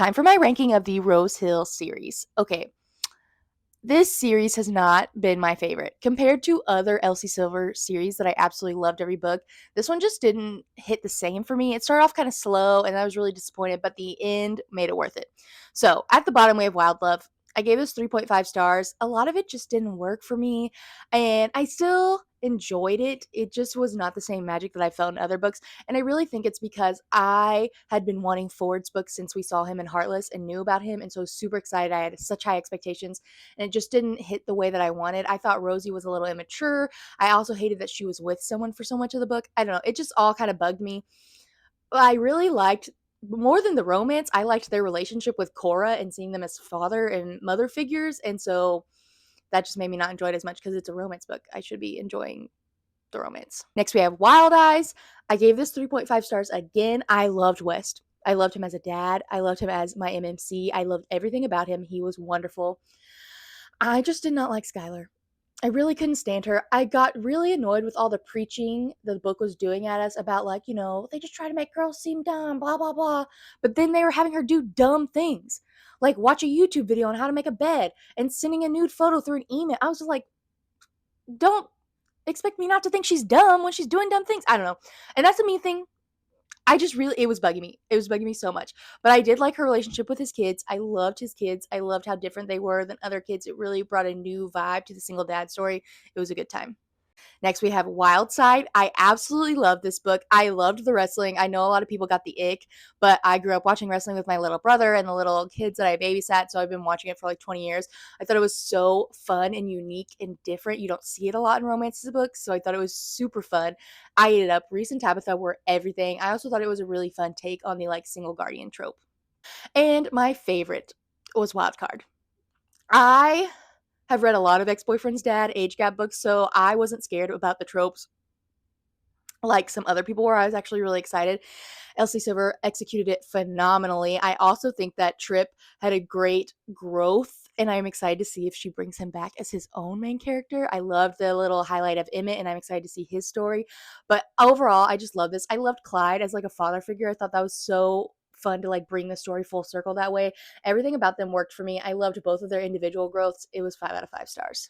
Time for my ranking of the Rose Hill series. Okay, this series has not been my favorite. Compared to other Elsie Silver series that I absolutely loved every book, this one just didn't hit the same for me. It started off kind of slow and I was really disappointed, but the end made it worth it. So, at the bottom, we have Wild Love. I gave this 3.5 stars. A lot of it just didn't work for me, and I still enjoyed it. It just was not the same magic that I felt in other books. And I really think it's because I had been wanting Ford's book since we saw him in Heartless and knew about him. And so, super excited. I had such high expectations and it just didn't hit the way that I wanted. I thought Rosie was a little immature. I also hated that she was with someone for so much of the book. I don't know. It just all kind of bugged me. I really liked more than the romance, I liked their relationship with Cora and seeing them as father and mother figures. And so that just made me not enjoy it as much because it's a romance book. I should be enjoying the romance. Next, we have Wild Eyes. I gave this 3.5 stars again. I loved West. I loved him as a dad. I loved him as my MMC. I loved everything about him. He was wonderful. I just did not like Skylar. I really couldn't stand her. I got really annoyed with all the preaching the book was doing at us about, like, they just try to make girls seem dumb, blah, blah, blah. But then they were having her do dumb things, like watch a YouTube video on how to make a bed and sending a nude photo through an email. I was just like, don't expect me not to think she's dumb when she's doing dumb things. I don't know. And that's a me thing. I just really it was bugging me. It was bugging me so much. But I did like her relationship with his kids. I loved his kids. I loved how different they were than other kids. It really brought a new vibe to the single dad story. It was a good time. Next, we have Wild Side. I absolutely love this book. I loved the wrestling. I know a lot of people got the ick, but I grew up watching wrestling with my little brother and the little kids that I babysat, so I've been watching it for like 20 years. I thought it was so fun and unique and different. You don't see it a lot in romances books, so I thought it was super fun. I ate it up. Reese and Tabitha were everything. I also thought it was a really fun take on the like single guardian trope. And my favorite was Wild Card. I have read a lot of ex-boyfriend's dad age gap books, so I wasn't scared about the tropes like some other people were. I was actually really excited. Elsie Silver executed it phenomenally. I also think that Trip had a great growth, and I'm excited to see if she brings him back as his own main character. I loved the little highlight of Emmett, and I'm excited to see his story. But overall, I just love this. I loved Clyde as like a father figure. I thought that was so fun to like bring the story full circle that way. Everything about them worked for me. I loved both of their individual growths. It was 5 out of 5 stars.